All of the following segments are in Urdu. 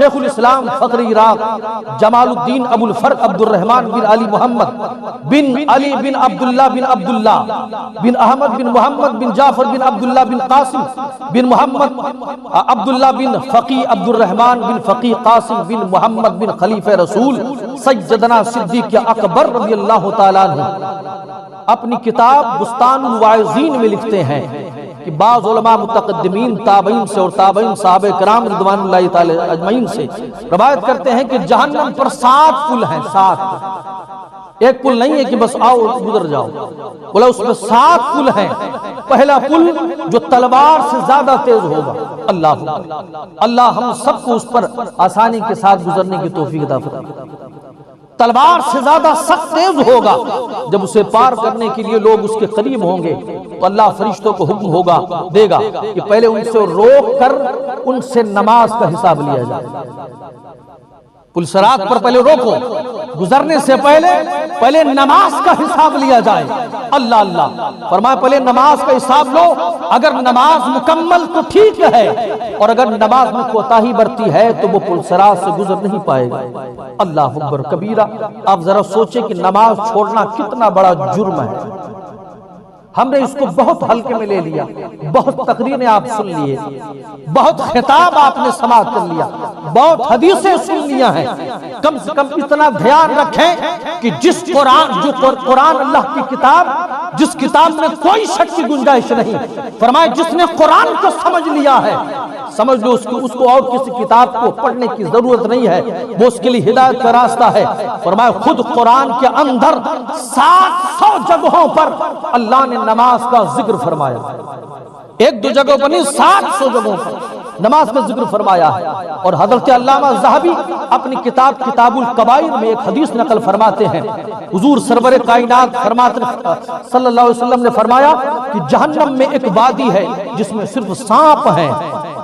شیخ الاسلام فخر عراق جمال الدین ابو الفرق عبد الرحمن بن علی محمد بن علی بن عبداللہ بن عبداللہ بن احمد بن محمد بن جعفر بن عبداللہ بن قاسم بن محمد عبداللہ بن فقی عبد الرحمن بن فقی قاسم بن محمد بن خلیفہ رسول سیدنا صدیق اکبر رضی اللہ تعالیٰ عنہ اپنی کتاب بستان الواعظین میں لکھتے ہیں کہ بعض علماء متقدمین تابعین سے اور تابعین صحابہ کرام رضوان اللہ تعالی اجمعین سے روایت کرتے ہیں کہ جہنم پر 7 پل ہیں، 7 ایک پل نہیں ہے کہ بس آؤ گزر جاؤ، بولا اس میں 7 پل ہیں۔ پہلا پل جو تلوار سے زیادہ تیز ہوگا، اللہ ہم سب کو اس پر آسانی کے ساتھ گزرنے کی توفیق عطا فرمائے۔ تلوار سے زیادہ سخت تیز ہوگا، جب اسے پار کرنے کے لیے لوگ اس کے قریب ہوں گے تو اللہ فرشتوں کو حکم ہوگا دے گا کہ پہلے ان سے روک کر ان سے نماز کا حساب لیا جائے۔ پل صراط پر پہلے روکو، گزرنے سے پہلے نماز کا حساب لیا جائے۔ اللہ فرمایا پہلے نماز کا حساب لو، اگر نماز مکمل تو ٹھیک ہے، اور اگر نماز میں کوتاہی برتی ہے تو وہ پل صراط سے گزر نہیں پائے گا۔ اللہ اکبر کبیرہ۔ آپ ذرا سوچیں کہ نماز چھوڑنا کتنا بڑا جرم ہے۔ ہم نے اس کو بہت ہلکے میں لے لیا، بہت تقریریں آپ سن لیے، بہت خطاب آپ نے سماعت کر لیا، بہت حدیثیں سن لیا ہیں۔ کم سے کم اتنا دھیان رکھیں کہ قرآن اللہ کی کتاب، جس کتاب میں کوئی شک کی گنجائش نہیں، فرمایا جس نے قرآن کو سمجھ لیا ہے، سمجھ لو اس کو اور کسی کتاب کو پڑھنے کی ضرورت نہیں ہے، وہ اس کے لیے ہدایت کا راستہ ہے۔ فرمایا خود قرآن کے اندر 700 جگہوں پر اللہ نے نماز کا ذکر فرمایا، 1-2 جگہوں پر نہیں، 700 جگہوں پر نماز کا ذکر فرمایا ہے۔ اور حضرت علامہ ذہبی اپنی کتاب الکبائر میں ایک حدیث نقل فرماتے ہیں، حضور سرور کائنات صلی اللہ علیہ وسلم نے فرمایا کہ جہنم میں ایک وادی ہے جس میں صرف سانپ ہیں،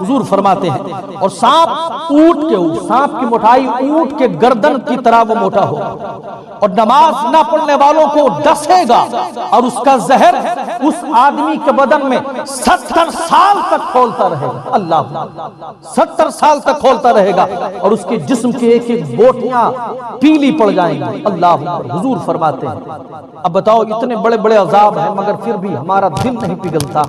حضور فرماتے ہیں، اور سانپ کی موٹائی اونٹ کے گردن کی طرح وہ موٹا ہوگا، اور نماز نہ پڑھنے والوں کو ڈسے گا، اور اس کا زہر اس آدمی کے بدن میں 70 سال تک کھولتا رہے گا۔ اللہ 70 سال تک کھولتا رہے گا، اور اس کے جسم کے ایک بوٹیاں پیلی پڑ جائیں گی۔ اللہ حضور فرماتے ہیں اب بتاؤ اتنے بڑے بڑے عذاب ہیں، مگر پھر بھی ہمارا دل نہیں پگھلتا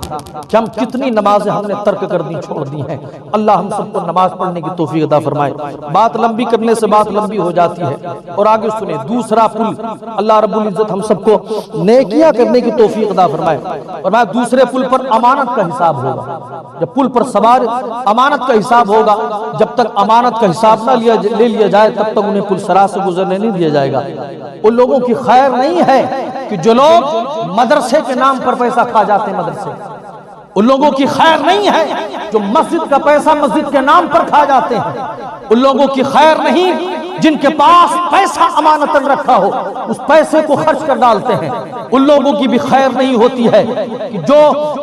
کہ ہم کتنی نمازیں ہم نے ترک کر دی، چھوڑ دی ہیں۔ اللہ ہم سب کو نماز پڑھنے کی توفیق عطا فرمائے۔ بات لمبی کرنے سے بات لمبی ہو جاتی ہے، اور آگے سنیں دوسرا پل، اللہ رب العزت ہم سب کو نیکیاں کرنے کی توفیق عطا فرمائے۔ اور دوسرے پل پر امانت کا حساب ہوگا، جب پل پر سوار امانت کا حساب ہوگا، جب تک امانت کا حساب نہ لے لیا جائے تب تک انہیں پل صراط سے گزرنے نہیں دیا جائے گا۔ ان لوگوں کی خیر نہیں ہے کہ جو لوگ مدرسے کے نام پر پیسہ کھا جاتے ہیں، مدرسے، ان لوگوں کی خیر نہیں ہے جو مسجد کا پیسہ مسجد کے نام پر کھا جاتے ہیں، ان لوگوں کی خیر نہیں جن کے پاس پیسہ امانتاً رکھا ہو اس پیسے کو خرچ کر ڈالتے ہیں، ان لوگوں کی بھی خیر نہیں ہوتی ہے کہ جو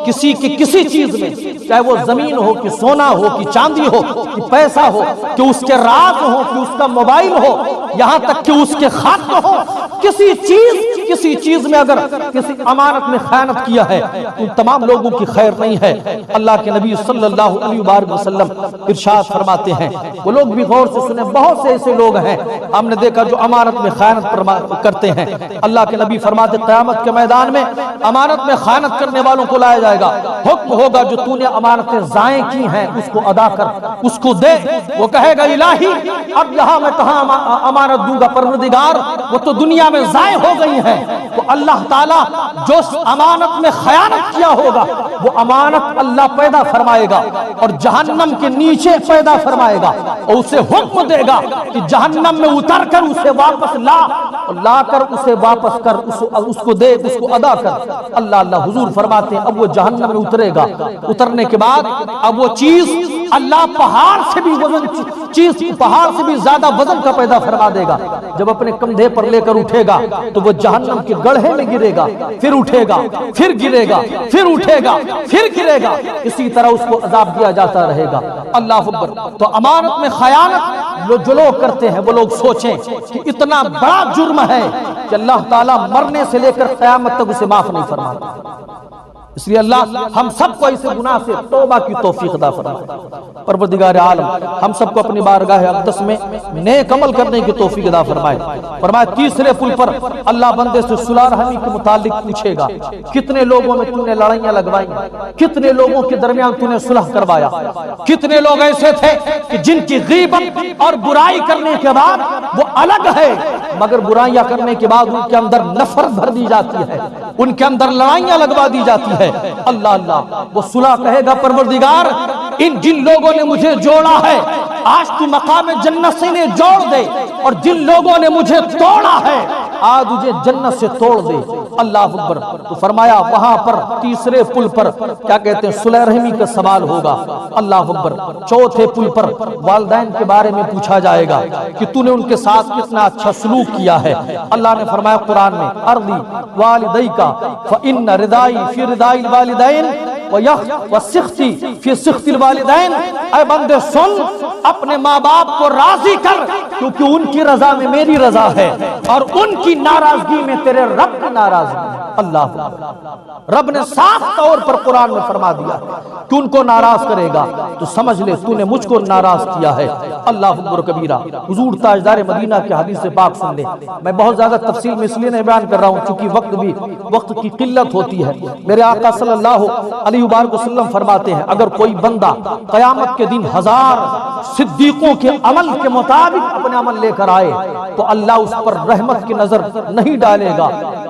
کسی کی کسی چیز میں، چاہے وہ زمین ہو کہ سونا ہو کہ چاندی ہو کہ پیسہ ہو کہ اس کے راز ہو کہ اس کا موبائل ہو، یہاں تک کہ اس کے خط ہو، کسی چیز میں اگر کسی امانت میں خیانت کیا ہے ان تمام لوگوں کی خیر نہیں ہے۔ اللہ کے نبی صلی اللہ علیہ وآلہ وسلم ارشاد فرماتے ہیں، وہ لوگ بھی غور سے سنیں، بہت سے ایسے لوگ ہیں ہم نے دیکھا جو امانت میں خیانت کرتے ہیں۔ اللہ کے نبی فرماتے قیامت کے میدان میں امانت میں خیانت کرنے والوں کو لایا جائے گا، حکم ہوگا جو تو نے امانتیں ضائع کی ہیں اس کو ادا کر، اس کو دے۔ وہ کہے گا الہی اب یہاں میں کہاں امانت دوں گا پروردگار، وہ تو دنیا میں ضائع ہو گئی ہیں۔ تو اللہ تعالیٰ جو امانت میں خیانت کیا ہوگا وہ امانت اللہ پیدا فرمائے گا اور جہنم کے نیچے پیدا فرمائے گا، اور اسے حکم دے گا کہ جہنم میں اتر کر اسے واپس لا کر اسے واپس کر، اس کو دے، اس کو ادا کر۔ اللہ حضور فرماتے ہیں اب وہ جہنم میں اترے گا، اترنے کے بعد اب وہ چیز اللہ پہاڑ سے بھی زیادہ وزن کا پیدا فرما دے گا، جب اپنے کندھے پر لے کر اٹھے گا تو وہ جہنم کے گڑھے میں گرے گا، پھر اٹھے گا، پھر گرے گا، پھر اٹھے گا، پھر گرے گا، اسی طرح اس کو عذاب دیا جاتا رہے گا۔ اللہ اکبر۔ تو امانت میں خیانت جو لوگ کرتے ہیں وہ لوگ سوچیں کہ اتنا بڑا جرم ہے کہ اللہ تعالیٰ مرنے سے لے کر قیامت تک اسے معاف نہیں فرماتا، اس لیے اللہ ہم سب کو ایسے گناہ سے توبہ کی توفیق عطا فرمائے۔ پروردگار عالم ہم سب کو اپنی بارگاہ اقدس میں نیک عمل کرنے کی توفیق عطا فرمائے۔ فرمائے تیسرے پل پر اللہ بندے سے صلح رحمی کے متعلق پوچھے گا، کتنے لوگوں میں تو نے لڑائیاں لگوائی، کتنے لوگوں کے درمیان تو نے صلح کروایا، کتنے لوگ ایسے تھے کہ جن کی غیبت اور برائی کرنے کے بعد وہ الگ ہے، مگر برائیاں کرنے کے بعد ان کے اندر نفرت بھر دی جاتی ہے، ان کے اندر لڑائیاں لگوا دی جاتی ہے۔ اللہ اللہ وہ صلح کہے گا پروردگار ان جن لوگوں نے مجھے جوڑا ہے آج تو مقام جنت سے انہیں جوڑ دے، اور جن لوگوں نے مجھے توڑا ہے آج مجھے جنت سے توڑ دے۔ اللہ اکبر۔ تو فرمایا وہاں پر تیسرے پل پر کیا کہتے ہیں صلح رحمی کا سوال ہوگا۔ اللہ اکبر۔ چوتھے پل پر والدین کے بارے میں پوچھا جائے گا کہ تو نے ان کے ساتھ کتنا اچھا سلوک کیا ہے۔ اللہ نے فرمایا قرآن میں ارضی والدیک فإن ردائی فی ردائی الوالدین وسختی فی سخط الوالدین۔ اے بندے سن، اپنے ماں باپ کو راضی کر کیونکہ ان کی رضا میں میری رضا ہے، اور ان کی ناراضگی میں تیرے رب کی ناراضگی ہے۔ اللہ رب نے صاف طور پر قرآن میں فرما دیا کہ ان کو ناراض کرے گا تو سمجھ لے تو نے مجھ کو ناراض کیا ہے۔ اللہ اکبر کبیرہ۔ حضور تاجدار مدینہ کے حدیث پاک سن لے۔ میں بہت زیادہ تفصیل میں اس لیے نہیں بیان کر رہا ہوں چونکہ وقت کی قلت ہوتی ہے۔ میرے آقا صلی اللہ علیہ وسلم فرماتے ہیں اگر کوئی بندہ قیامت کے دن 1000 صدیقوں کے عمل کے مطابق اپنے عمل لے کر آئے تو اللہ اس پر رحمت کی نظر نہیں ڈالے گا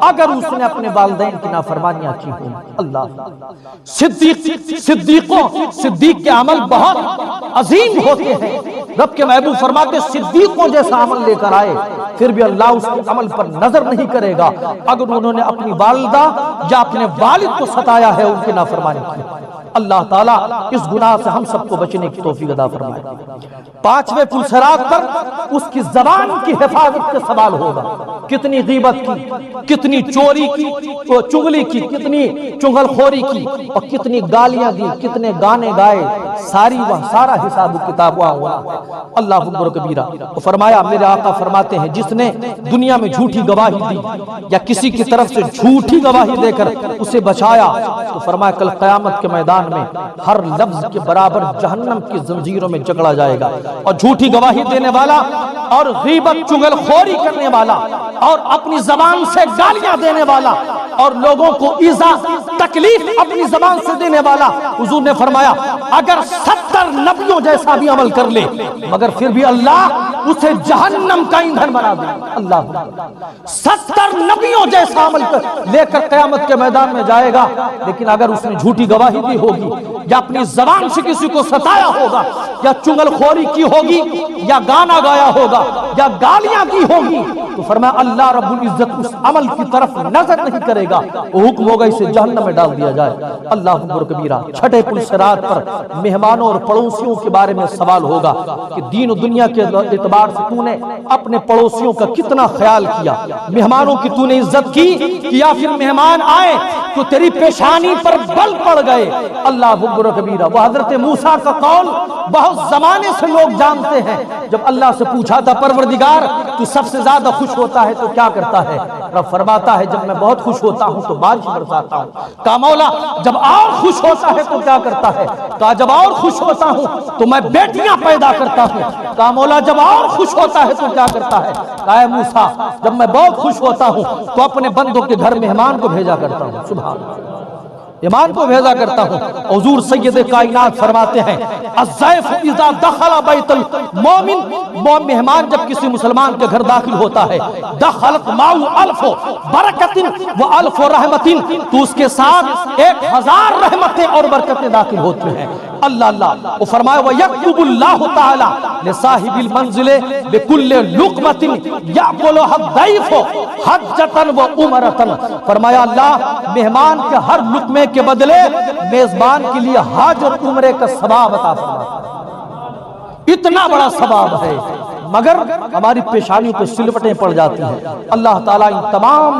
اگر اس نے اپنے والدین کی نافرمانیاں کی ہوں۔ اللہ صدیق کے عمل بہت عظیم ہوتے ہیں۔ رب کے محبوب فرماتے صدیقوں جیسا عمل لے کر آئے پھر بھی اللہ اس کے عمل پر نظر نہیں کرے گا اگر انہوں نے اپنی والدہ یا اپنے والد کو ستایا ہے، ان کی نافرمانی کی۔ اللہ تعالیٰ اس گناہ سے ہم سب کو بچنے کی توفیق عطا فرمائے۔ پانچویں پل صراط پر اس کی زبان کی حفاظت کا سوال ہوگا، کتنی غیبت کی، کتنی چوری کی، چغلی کی، کتنی چغل خوری کی، اور کتنی گالیاں دی، کتنے گانے گائے، سارا حساب و کتاب وہاں ہوا ہے۔ اللہ اکبر کبیرہ۔ فرمایا میرے آقا فرماتے ہیں جس نے دنیا میں جھوٹی گواہی دی یا کسی کی طرف سے جھوٹی گواہی دے کر اسے بچایا تو فرمایا کل قیامت کے میدان میں ہر لفظ کے برابر جہنم کی زنجیروں میں جکڑا جائے گا۔ اور جھوٹی گواہی دینے والا اور غیبت چغل خوری کرنے والا اور اپنی زبان سے گالیاں دینے والا اور لوگوں کو ایذا تکلیف اپنی زبان سے دینے والا، حضور نے فرمایا اگر 70 نبیوں جیسا بھی عمل کر لے مگر پھر بھی اللہ اسے جہنم کا ایندھن بنا دے۔ اللہ 70 نبیوں جیسا عمل لے کر قیامت کے میدان میں جائے گا، لیکن اگر اس نے جھوٹی گواہی دی ہوگی یا اپنی زبان سے کسی کو ستایا ہوگا یا چغل خوری کی ہوگی یا گانا گایا ہوگا یا گالیاں کی ہوگی تو فرمایا اللہ رب العزت اس عمل کی طرف نظر نہیں کرے گا، وہ حکم ہوگا اسے جہنم میں ڈال دیا جائے۔ اللہ اکبر کبیرہ۔ چھٹے پل صراط پر مہمانوں اور پڑوسیوں کے بارے میں سوال ہوگا کہ دین و دنیا کے اعتبار سے تو نے اپنے پڑوسیوں کا کتنا خیال کیا، مہمانوں کی تو نے عزت کی یا پھر مہمان آئے تو تیری پیشانی پر بل پڑ گئے۔ اللہ اکبر کبیرہ۔ وہ حضرت موسیٰ کا قول بہت زمانے سے لوگ جانتے ہیں، جب اللہ سے پوچھا تھا پروردگار تو سب سے زیادہ خوش ہوتا ہے تو کیا کرتا ہے؟ رب فرماتا ہے جب میں بہت خوش ہوتا ہوں تو بارش برساتا ہوں۔ کہا مولا جب اور خوش ہوتا ہے تو کیا کرتا ہے؟ کہا جب اور خوش ہوتا ہوں تو میں بیٹیاں پیدا کرتا ہوں۔ کہا مولا جب اور خوش ہوتا ہے تو کیا کرتا ہے؟ کہا اے موسیٰ جب میں بہت خوش ہوتا ہوں تو اپنے بندوں کے گھر مہمان کو بھیجا کرتا ہوں۔ سبحان اللہ، ایمان کو بھیجا کرتا ہوں۔ حضور سید کائنات فرماتے ہیں الضیف اذا دخل بیت المؤمن، مہمان جب کسی مسلمان کے گھر داخل ہوتا ہے دخلت معه الف برکت و الف رحمت، تو اس کے ساتھ 1000 رحمتیں اور برکتیں داخل ہوتی ہیں۔ اللہ اللہ وہ فرمایا وَيَكْتُبُ اللَّهُ تَعَالَى لِصَاحِبِ الْمَنزِلِ بِكُلِّ لُقْمَةٍ يَأْكُلُهَا الضَّيْفُ حَجَّةً وَعُمْرَةً، فرمایا اللہ مہمان کے ہر لقمے کے بدلے میزبان کے لیے حج اور عمرے کا ثواب عطا فرماتا ہے۔ اتنا بڑا ثواب ہے مگر ہماری پیشانیوں پہ سلوٹیں پڑ جاتی ہیں۔ اللہ تعالیٰ ان تمام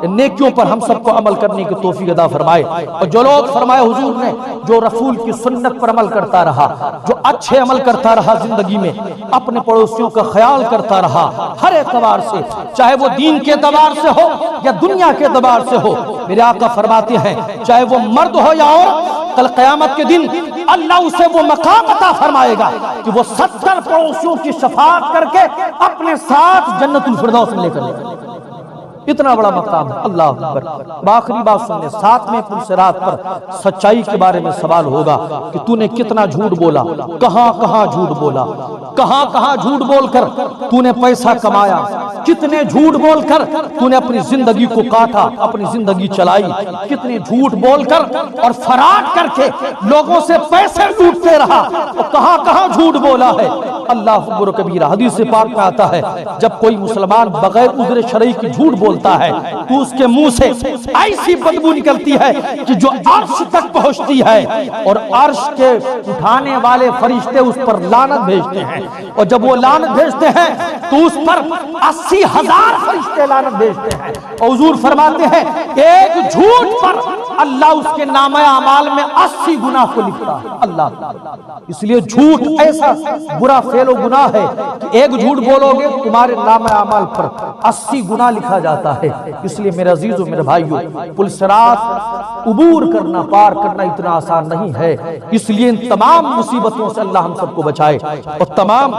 نیکیوں پر ہم سب کو عمل کرنے کی توفیق عطا فرمائے. اور جو لوگ فرمائے حضور نے جو رسول کی سنت پر عمل کرتا رہا, جو اچھے عمل کرتا رہا زندگی میں, اپنے پڑوسیوں کا خیال کرتا رہا ہر اعتبار سے, چاہے وہ دین کے اعتبار سے ہو یا دنیا کے اعتبار سے ہو, میرے آقا فرماتے ہیں چاہے وہ مرد ہو یا عورت, کل قیامت کے دن اللہ اسے وہ مقام عطا فرمائے گا کہ وہ 70 پڑوسیوں کی شفاعت کر کے اپنے ساتھ جنت الفردوس میں لے کر جائے. اتنا بڑا مقام ہے. اللہ اکبر. آخری بات سننے, 7ویں پلسرات پر سچائی کے بارے میں سوال ہوگا کہ تو نے کتنا جھوٹ بولا, کہاں کہاں جھوٹ بولا, کہاں کہاں جھوٹ بول کر تو نے پیسہ کمایا, کتنے جھوٹ بول کر تو نے اپنی زندگی کو کاٹا, اپنی زندگی چلائی, کتنے جھوٹ بول کر اور فراڈ کر کے لوگوں سے پیسے لوٹتے رہا, اور کہاں کہاں جھوٹ بولا ہے. اللہ اکبر و کبیرہ. حدیث پاک میں آتا ہے جب کوئی مسلمان بغیر عذر شرعی کی جھوٹ بولتا ہے تو اس کے منہ سے ایسی بدبو نکلتی ہے کہ جو عرش تک پہنچتی ہے, اور عرش کے اٹھانے والے فرشتے اس پر لعنت بھیجتے ہیں, اور جب وہ لعنت بھیجتے ہیں تو اس پر 80,000 فرشتے لعنت بھیجتے ہیں. اور حضور فرماتے ہیں ایک جھوٹ پر اللہ اس کے نامہ اعمال میں 80 گناہ کو لکھتا ہے. اللہ, اس لیے جھوٹ ایسا برا فعل و گناہ ہے کہ ایک جھوٹ بولو گے تمہارے نامہ اعمال پر 80 گناہ لکھا جاتا ہے. اس لیے میرے عزیزو, میرے بھائیو, پلسرات عبور کرنا, پار کرنا اتنا آسان نہیں ہے. اس لیے ان تمام مصیبتوں سے اللہ ہم سب کو بچائے, اور تمام